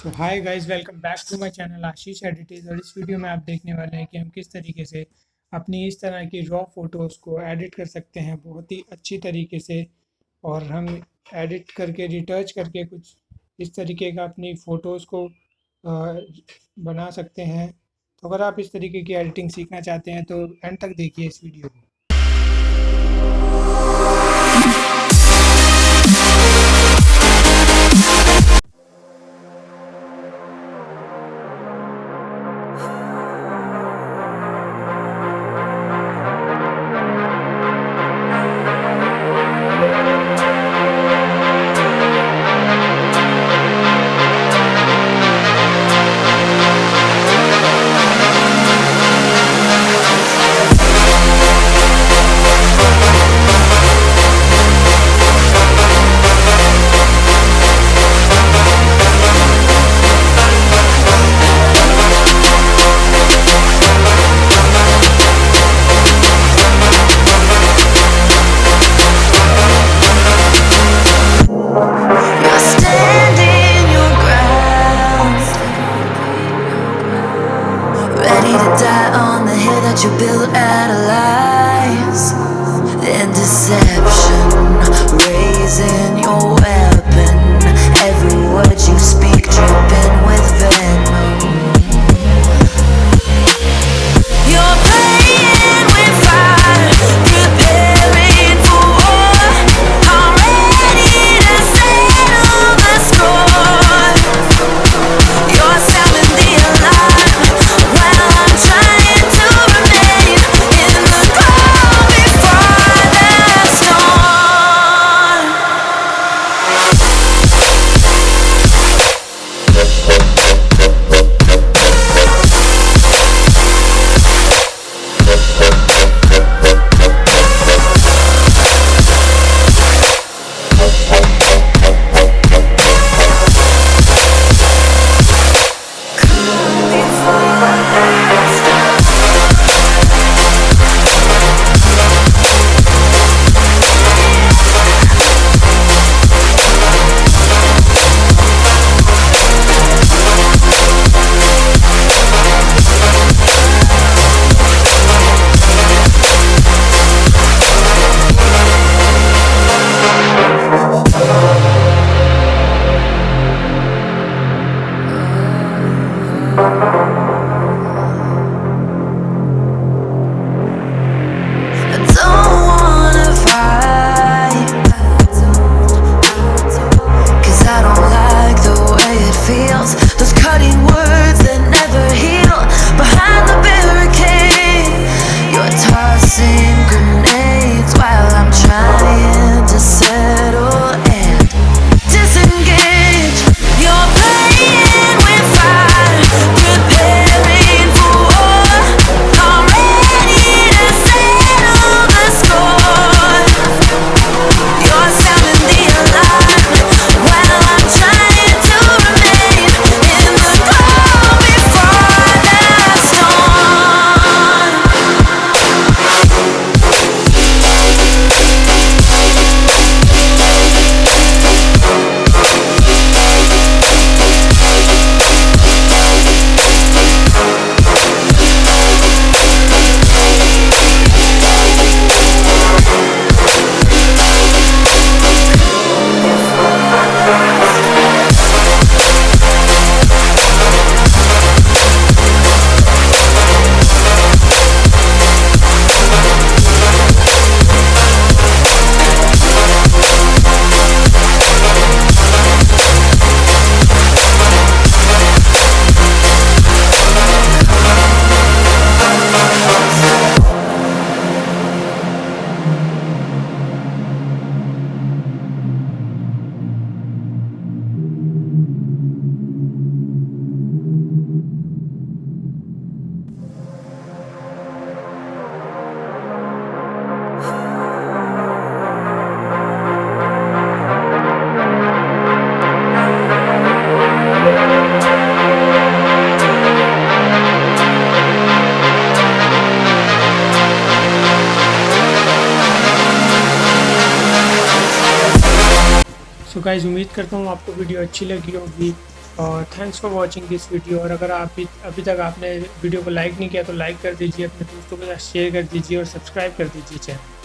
So hi guys, welcome back to my channel Ashish edits. और इस video में आप देखने वाले हैं कि हम किस तरीके से अपनी इस तरह की रॉ फोटोज़ को एडिट कर सकते हैं बहुत ही अच्छी तरीके से। और हम एडिट करके रिटर्च करके कुछ इस तरीके का अपनी फ़ोटोज़ को बना सकते हैं। तो अगर आप इस तरीके की एडिटिंग सीखना चाहते हैं तो एंड तक देखिए इस वीडियो को। That you built out of lies and deception, raising your weapon. Every word you speak dripping with venom. You're playing with fire, preparing for war. I'm ready to settle the score. You're sounding the alarm while I'm trying to remain in the calm before the storm. I don't wanna fight, 'cause I don't like the way it feels. Those cutting words that never heal. Behind the barricade, you're tossing grenades while I'm trying to settle and disengage. You're playing with fire, preparing for war. I'm ready to settle the score. You're sounding the alarm while I'm trying to remain in the calm before the storm. So guys, उम्मीद करता हूँ आपको video अच्छी लगी होगी। और thanks for watching this video. और अगर आप अभी तक आपने वीडियो को लाइक नहीं किया तो लाइक कर दीजिए, अपने दोस्तों के साथ शेयर कर दीजिए और सब्सक्राइब कर दीजिए चैनल।